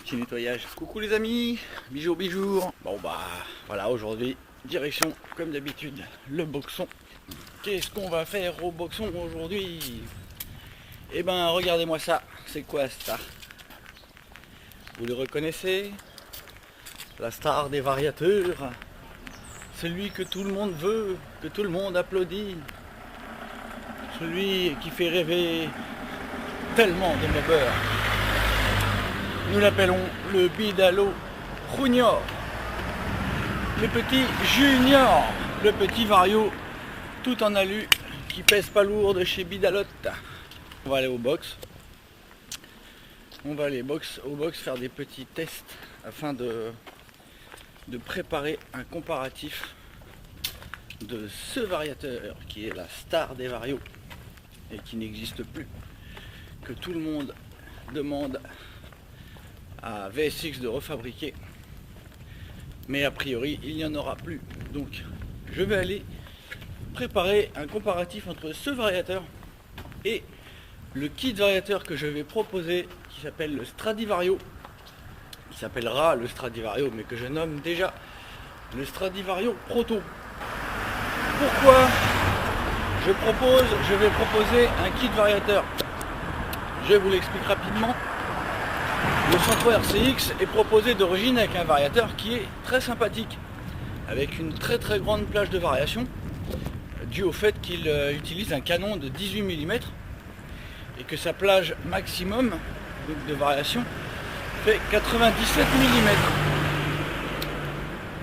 petit nettoyage. Coucou les amis, bijou. Bon bah voilà, aujourd'hui direction comme d'habitude le boxon. Qu'est-ce qu'on va faire au boxon aujourd'hui? Eh ben regardez-moi ça, c'est quoi ça? Vous le reconnaissez? La star des variateurs, celui que tout le monde veut, que tout le monde applaudit, celui qui fait rêver tellement de mobeurs. Nous l'appelons le Bidalo Junior, le petit Junior, le petit Vario tout en alu qui pèse pas lourd de chez Bidalotte. On va aller au box. On va aller au box faire des petits tests afin de préparer un comparatif de ce variateur qui est la star des varios et qui n'existe plus, que tout le monde demande à VSX de refabriquer, mais a priori il n'y en aura plus. Donc je vais aller préparer un comparatif entre ce variateur et le kit variateur que je vais proposer, qui s'appelle le Stradivario, qui s'appellera le Stradivario mais que je nomme déjà le Stradivario Proto. Pourquoi je vais proposer un kit variateur? Je vous l'explique rapidement. Le Centro RCX est proposé d'origine avec un variateur qui est très sympathique, avec une très grande plage de variation, dû au fait qu'il utilise un canon de 18 mm et que sa plage maximum de variation fait 97 mm.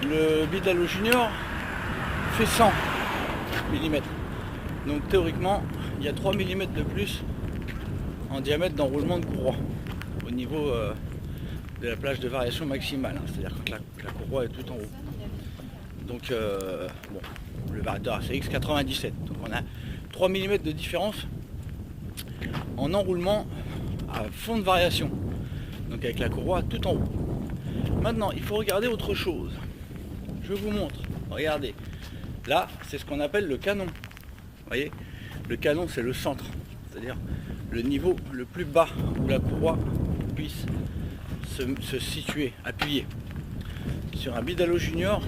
Le Bidalo Junior fait 100 mm. Donc théoriquement, il y a 3 mm de plus en diamètre d'enroulement de courroie au niveau de la plage de variation maximale, hein, c'est-à-dire que la courroie est tout en haut. Donc bon, le variateur ACX 97, donc on a 3 mm de différence en enroulement à fond de variation, donc avec la courroie tout en haut. Maintenant il faut regarder autre chose. Je vous montre, regardez, là c'est ce qu'on appelle le canon. Vous voyez, le canon c'est le centre, c'est-à-dire le niveau le plus bas où la courroie puisse se situer, appuyer. Sur un Bidalo Junior,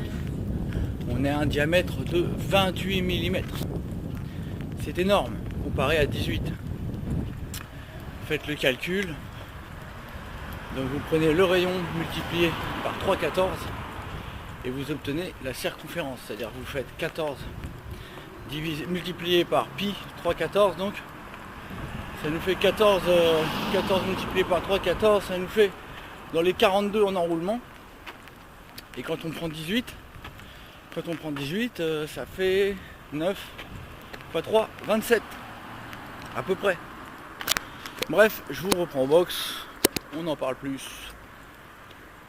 on est à un diamètre de 28 mm. C'est énorme comparé à 18. Faites le calcul. Donc vous prenez le rayon multiplié par 3,14 et vous obtenez la circonférence. C'est-à-dire vous faites 14 multiplié par pi 3,14, donc ça nous fait 14 multiplié par 3,14, ça nous fait dans les 42 en enroulement. Et quand on prend 18, ça fait 9 x 3, 27 à peu près. Bref, je vous reprends au box, on n'en parle plus,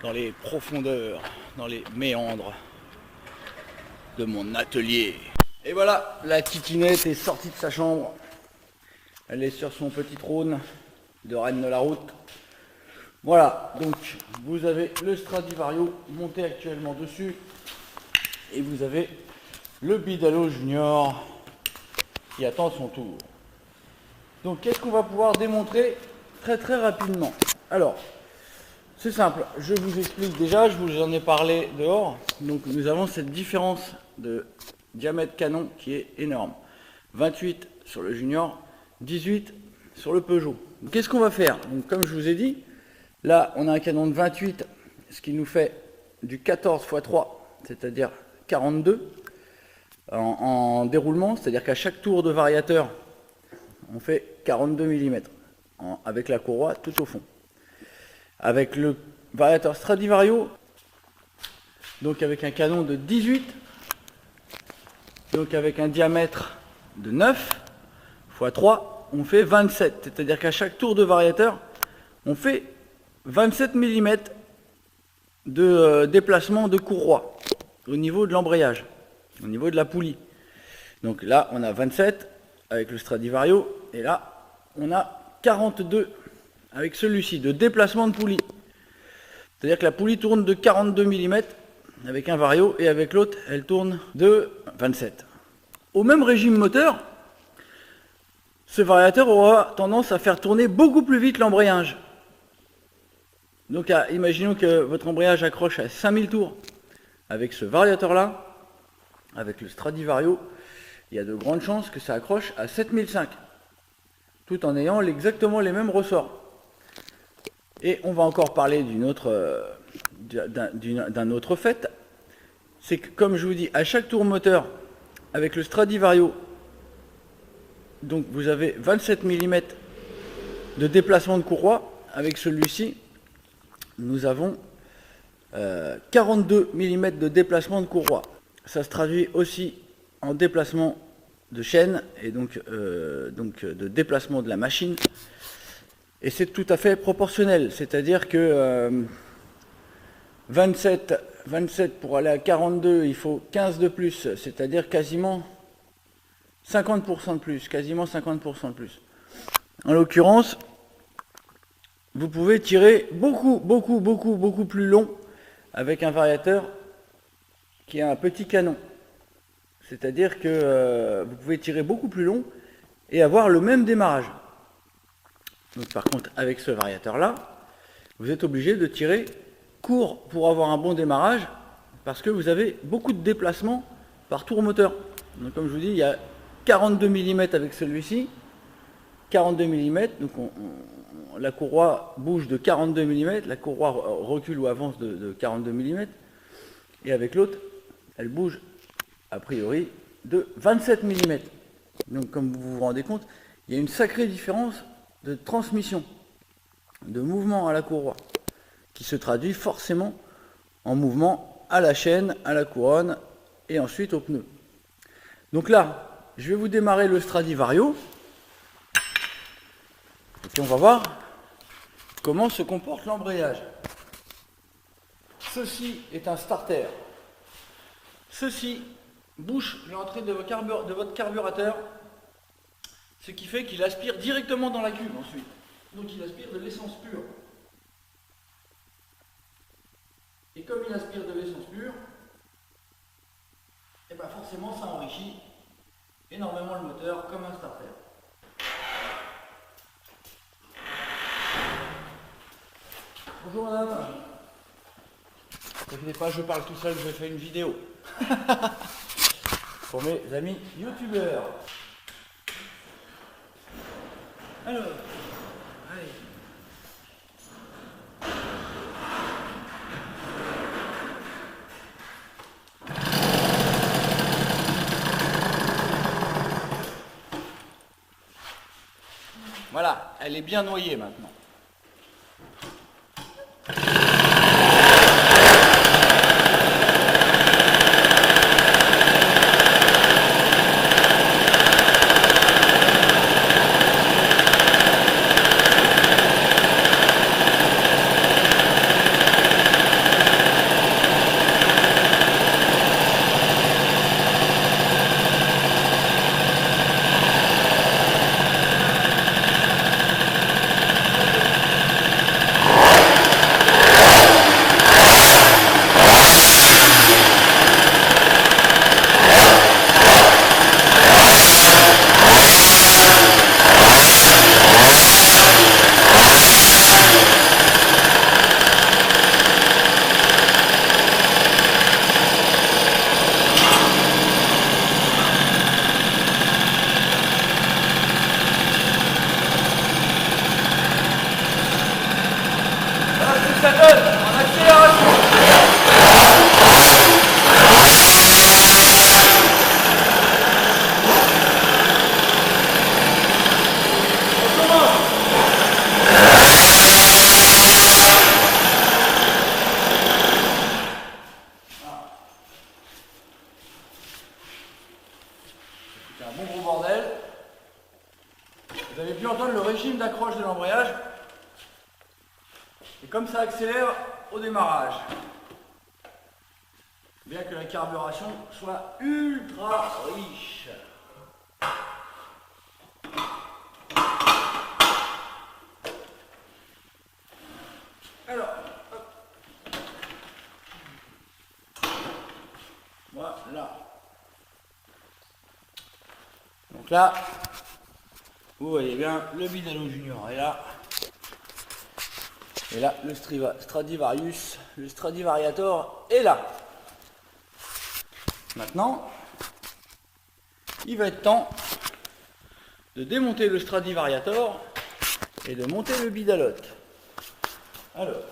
dans les profondeurs, dans les méandres de mon atelier. Et voilà, la titinette est sortie de sa chambre. Elle est sur son petit trône de reine de la route. Voilà, donc vous avez le Stradivario monté actuellement dessus. Et vous avez le Bidalo Junior qui attend son tour. Donc qu'est-ce qu'on va pouvoir démontrer très rapidement? Alors, c'est simple, je vous explique déjà, je vous en ai parlé dehors. Donc nous avons cette différence de diamètre canon qui est énorme. 28 sur le Junior, 18 sur le Peugeot. Qu'est-ce qu'on va faire? Donc comme je vous ai dit, là on a un canon de 28, ce qui nous fait du 14 x 3, c'est-à-dire 42 en déroulement, c'est-à-dire qu'à chaque tour de variateur, on fait 42 mm avec la courroie tout au fond. Avec le variateur Stradivario, donc avec un canon de 18, donc avec un diamètre de 9 x 3, on fait 27, c'est-à-dire qu'à chaque tour de variateur, on fait 27 mm de déplacement de courroie au niveau de l'embrayage, au niveau de la poulie. Donc là, on a 27 avec le Stradivario, et là, on a 42 avec celui-ci, de déplacement de poulie. C'est-à-dire que la poulie tourne de 42 mm avec un Vario, et avec l'autre, elle tourne de 27. Au même régime moteur, ce variateur aura tendance à faire tourner beaucoup plus vite l'embrayage. Donc imaginons que votre embrayage accroche à 5000 tours avec ce variateur là, avec le Stradivario, il y a de grandes chances que ça accroche à 7005, tout en ayant exactement les mêmes ressorts. Et on va encore parler d'un autre fait, c'est que comme je vous dis, à chaque tour moteur, avec le Stradivario, donc vous avez 27 mm de déplacement de courroie. Avec celui-ci, nous avons 42 mm de déplacement de courroie. Ça se traduit aussi en déplacement de chaîne et donc de déplacement de la machine. Et c'est tout à fait proportionnel, c'est-à-dire que 27 pour aller à 42, il faut 15 de plus, c'est-à-dire quasiment 50% de plus, quasiment 50% de plus. En l'occurrence, vous pouvez tirer beaucoup plus long avec un variateur qui a un petit canon. C'est-à-dire que vous pouvez tirer beaucoup plus long et avoir le même démarrage. Donc par contre, avec ce variateur-là, vous êtes obligé de tirer court pour avoir un bon démarrage parce que vous avez beaucoup de déplacement par tour moteur. Donc comme je vous dis, il y a 42 mm avec celui-ci, 42 mm, donc la courroie bouge de 42 mm, la courroie recule ou avance de 42 mm, et avec l'autre, elle bouge a priori de 27 mm. Donc comme vous vous rendez compte, il y a une sacrée différence de transmission, de mouvement à la courroie, qui se traduit forcément en mouvement à la chaîne, à la couronne et ensuite au pneu. Donc là, je vais vous démarrer le Stradivario et puis on va voir comment se comporte l'embrayage. Ceci est un starter. Ceci bouche l'entrée de votre carburateur, ce qui fait qu'il aspire directement dans la cuve ensuite. Donc il aspire de l'essence pure. Et comme il aspire de l'essence pure, et bien forcément ça enrichit énormément le moteur comme un starter. Bonjour madame. Ne t'inquiétez pas, je parle tout seul, je fais une vidéo. Pour mes amis youtubeurs. Alors, allez. Voilà, elle est bien noyée maintenant. Ça donne en accélération. On commence. C'est un bon gros bordel. Vous avez pu entendre le régime d'accroche de l'embrayage. Et comme ça accélère au démarrage, bien que la carburation soit ultra riche. Alors, hop. Voilà. Donc là, vous voyez bien, le Bidalou Junior est là. Et là, le Stradivarius, le Stradivariator est là. Maintenant, il va être temps de démonter le Stradivariator et de monter le bidalote. Alors,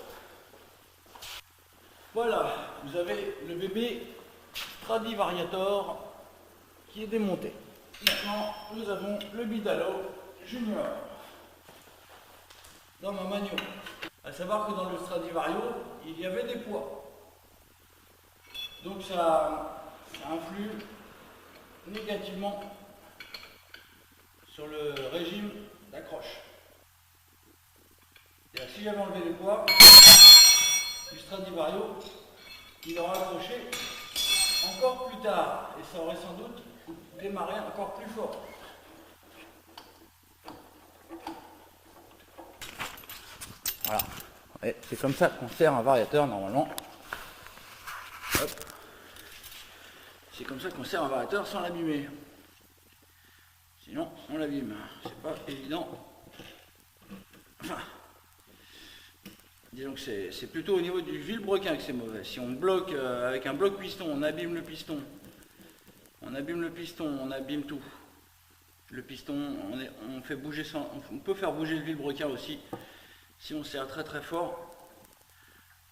voilà, vous avez le bébé Stradivariator qui est démonté. Maintenant, nous avons le Bidalo Junior dans ma manio. À savoir que dans le Stradivario, il y avait des poids. Donc ça influe négativement sur le régime d'accroche. Si j'avais enlevé les poids du Stradivario, il aurait accroché encore plus tard et ça aurait sans doute démarré encore plus fort. Voilà, c'est comme ça qu'on sert un variateur normalement. C'est comme ça qu'on sert un variateur sans l'abîmer. Sinon on l'abîme, c'est pas évident. Enfin, disons que c'est plutôt au niveau du vilebrequin que c'est mauvais. Si on bloque avec un bloc piston, on abîme le piston. On abîme tout. Le piston, on fait bouger on peut faire bouger le vilebrequin aussi si on serre très très fort.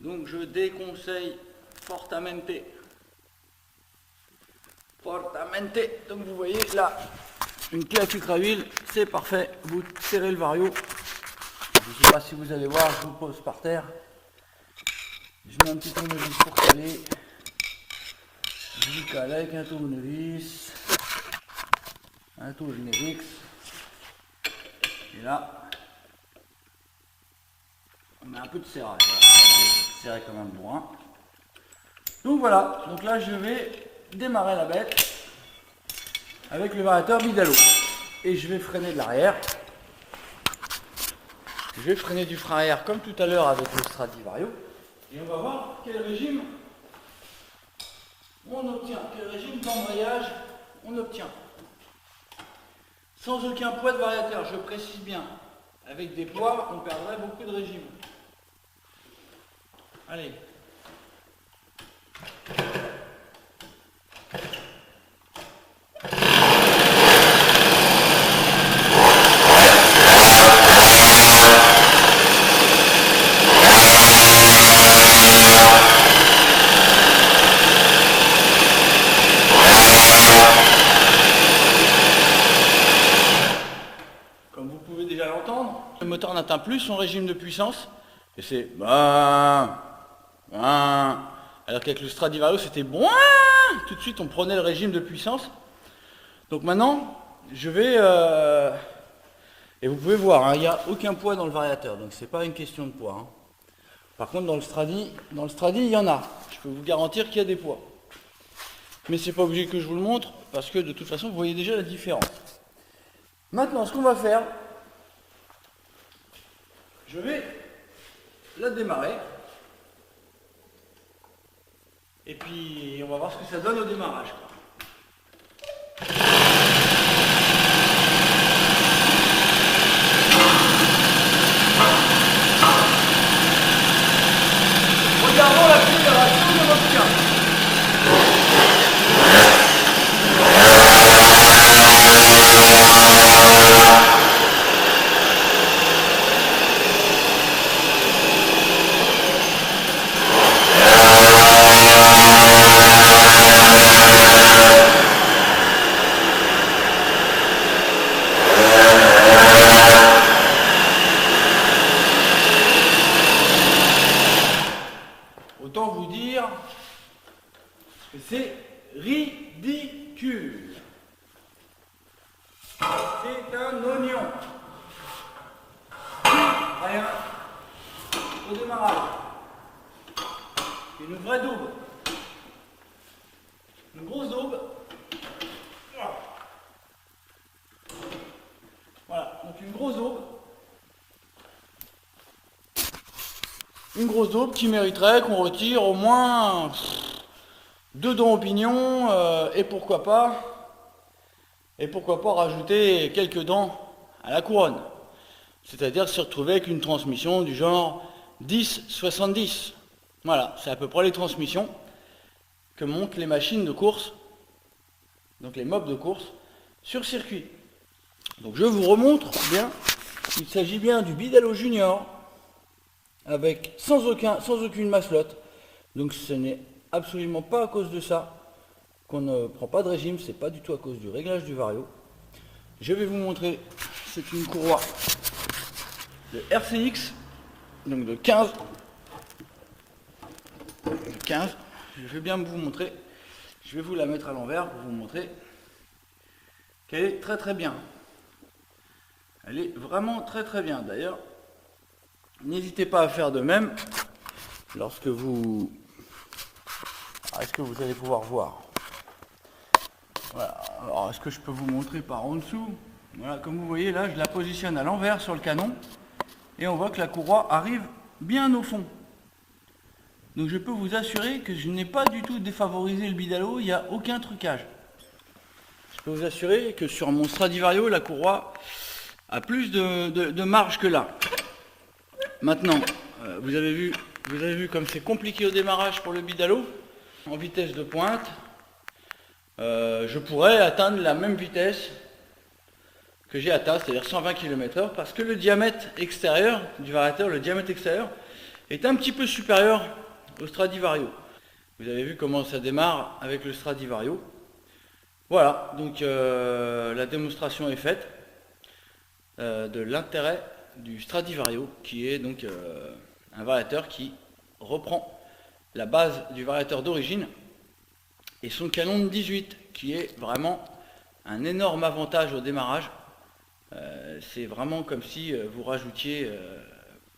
Donc je déconseille fortamente. Donc vous voyez là, une clé à filtre à huile, c'est parfait. Vous serrez le vario. Je ne sais pas si vous allez voir, je vous pose par terre. Je mets un petit tournevis pour caler. Je cale avec un tournevis. Un tournevis. Et là, on met un peu de serrage. Serrer comme un bourrin. Donc voilà, donc là je vais démarrer la bête avec le variateur Bidalo. Et je vais freiner de l'arrière. Je vais freiner du frein arrière comme tout à l'heure avec le Stradivario. Et on va voir quel régime on obtient, quel régime d'embrayage on obtient. Sans aucun poids de variateur, je précise bien. Avec des poids, on perdrait beaucoup de régime. Allez. Le moteur n'atteint plus son régime de puissance et c'est alors qu'avec le Stradivario c'était tout de suite on prenait le régime de puissance. Donc maintenant je vais et vous pouvez voir, il n'y a aucun poids dans le variateur, donc c'est pas une question de poids, hein. Par contre dans le Stradi il y en a, je peux vous garantir qu'il y a des poids, mais c'est pas obligé que je vous le montre parce que de toute façon vous voyez déjà la différence. Maintenant ce qu'on va faire, je vais la démarrer et puis on va voir ce que ça donne au démarrage. Regardons l'accélération de votre carte. Autant vous dire que c'est ridicule. C'est un oignon. Rien au démarrage. Une vraie daube. Une grosse daube. Voilà, donc une grosse daube. Une grosse daube qui mériterait qu'on retire au moins 2 dents au pignon et pourquoi pas rajouter quelques dents à la couronne. C'est-à-dire se retrouver avec une transmission du genre 10-70. Voilà, c'est à peu près les transmissions que montent les machines de course, donc les mobs de course, sur circuit. Donc je vous remontre bien, il s'agit bien du Bidalo Junior, avec sans aucune masselotte. Donc ce n'est absolument pas à cause de ça qu'on ne prend pas de régime, c'est pas du tout à cause du réglage du vario. Je vais vous montrer, c'est une courroie de RCX, donc de 15. Je vais bien vous montrer, je vais vous la mettre à l'envers pour vous montrer qu'elle est très bien. Elle est vraiment très bien. D'ailleurs, n'hésitez pas à faire de même lorsque vous... Est-ce que vous allez pouvoir voir? Voilà. Alors, est-ce que je peux vous montrer par en dessous? Voilà, comme vous voyez là, je la positionne à l'envers sur le canon et on voit que la courroie arrive bien au fond. Donc je peux vous assurer que je n'ai pas du tout défavorisé le Bidalo, il n'y a aucun trucage. Je peux vous assurer que sur mon Stradivario, la courroie a plus de marge que là. Maintenant, vous avez vu comme c'est compliqué au démarrage pour le Bidalo. En vitesse de pointe, je pourrais atteindre la même vitesse que j'ai atteint, c'est-à-dire 120 km/h, parce que le diamètre extérieur du variateur, le diamètre extérieur, est un petit peu supérieur au Stradivario. Vous avez vu comment ça démarre avec le Stradivario. Voilà, donc la démonstration est faite de l'intérêt du Stradivario, qui est donc un variateur qui reprend la base du variateur d'origine et son canon de 18, qui est vraiment un énorme avantage au démarrage. C'est vraiment comme si vous rajoutiez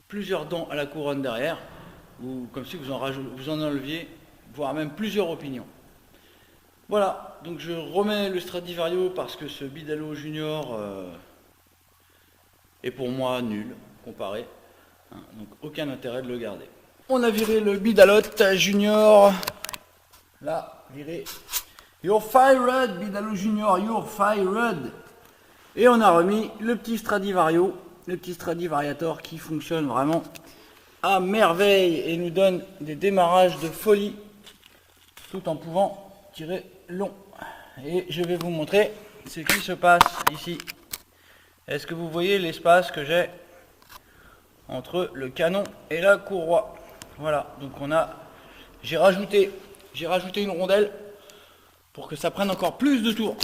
plusieurs dents à la couronne derrière, ou comme si vous en enleviez, voire même plusieurs opinions. Voilà, donc je remets le Stradivario parce que ce Bidalo Junior est pour moi nul, comparé. Hein, donc aucun intérêt de le garder. On a viré le Bidalote Junior. Là, viré. You're fired, Bidalo Junior, you're fired. Et on a remis le petit Stradivario, le petit Stradivariator qui fonctionne vraiment à merveille et nous donne des démarrages de folie tout en pouvant tirer long. Et je vais vous montrer ce qui se passe ici. Est-ce que vous voyez l'espace que j'ai entre le canon et la courroie? Voilà, donc j'ai rajouté une rondelle pour que ça prenne encore plus de tours.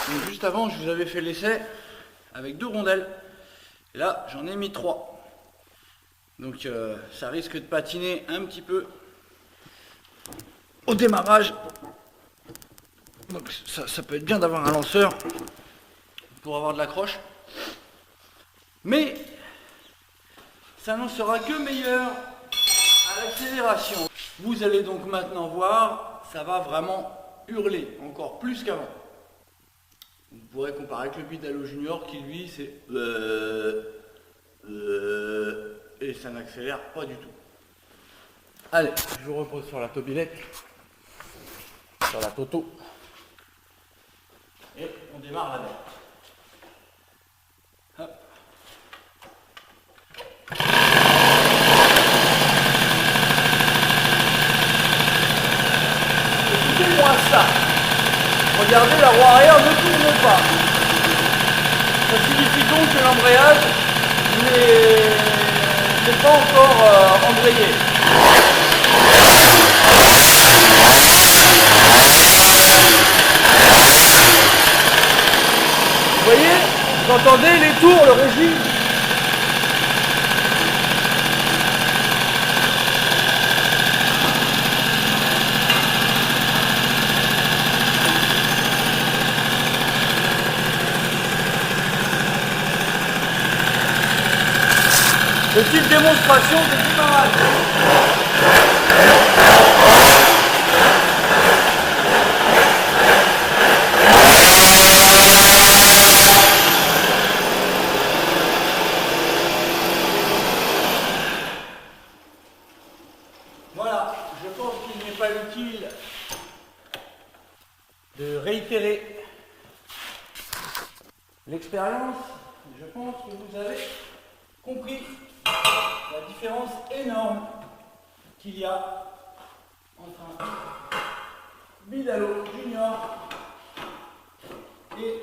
Donc juste avant, je vous avais fait l'essai avec 2 rondelles. Et là, j'en ai mis 3. Donc ça risque de patiner un petit peu au démarrage. Donc ça peut être bien d'avoir un lanceur pour avoir de l'accroche. Mais ça n'en sera que meilleur à l'accélération. Vous allez donc maintenant voir, ça va vraiment hurler encore plus qu'avant. Vous pourrez comparer avec le Bidalo Junior qui lui c'est et ça n'accélère pas du tout. Allez, je vous repose sur la tobilette, sur la Toto, et on démarre la bête. Hop. Écoutez-moi ça. Regardez, la roue arrière ne tourne pas. Ça signifie donc que l'embrayage n'est pas encore embrayé. Vous voyez, vous entendez les tours, le régime. Petite démonstration de démarrage. Voilà, je pense qu'il n'est pas utile de réitérer l'expérience. Je pense que vous avez compris différence énorme qu'il y a entre un Bidalo Junior et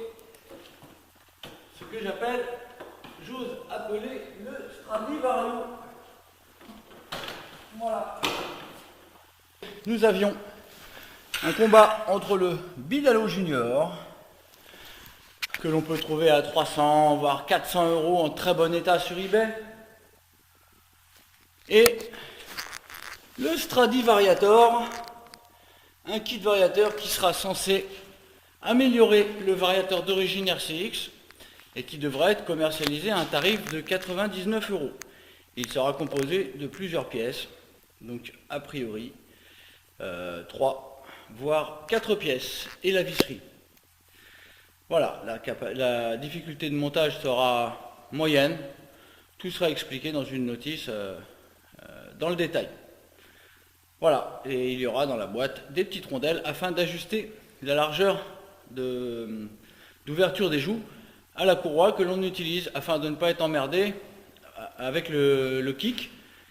ce que j'appelle, j'ose appeler le Stradivario. Voilà. Nous avions un combat entre le Bidalo Junior, que l'on peut trouver à 300 voire 400 € en très bon état sur eBay, et le Stradivariator, un kit variateur qui sera censé améliorer le variateur d'origine RCX et qui devrait être commercialisé à un tarif de 99 €. Il sera composé de plusieurs pièces, donc a priori 3 voire 4 pièces et la visserie. Voilà, la difficulté de montage sera moyenne. Tout sera expliqué dans une notice dans le détail. Voilà, et il y aura dans la boîte des petites rondelles afin d'ajuster la largeur d'ouverture des joues à la courroie que l'on utilise afin de ne pas être emmerdé avec le kick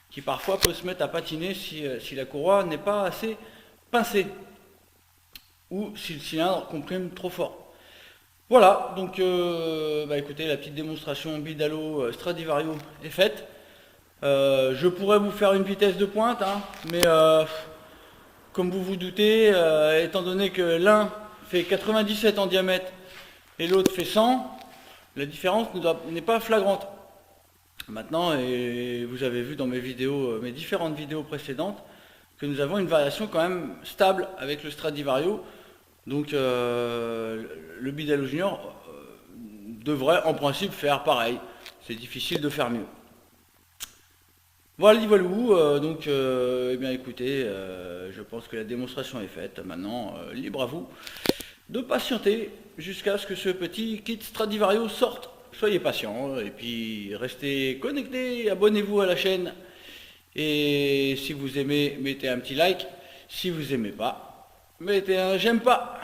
qui parfois peut se mettre à patiner si la courroie n'est pas assez pincée ou si le cylindre comprime trop fort. Voilà, donc écoutez, la petite démonstration Bidalo Stradivario est faite. Je pourrais vous faire une vitesse de pointe, hein, mais comme vous vous doutez, étant donné que l'un fait 97 en diamètre et l'autre fait 100, la différence n'est pas flagrante. Maintenant, et vous avez vu dans mes différentes vidéos précédentes, que nous avons une variation quand même stable avec le Stradivario. Donc le Bidalo Junior devrait en principe faire pareil. C'est difficile de faire mieux. Voilà, donc eh bien écoutez, je pense que la démonstration est faite. Maintenant, libre à vous de patienter jusqu'à ce que ce petit kit Stradivario sorte. Soyez patients et puis restez connectés, abonnez-vous à la chaîne. Et si vous aimez, mettez un petit like. Si vous n'aimez pas, mettez un j'aime pas.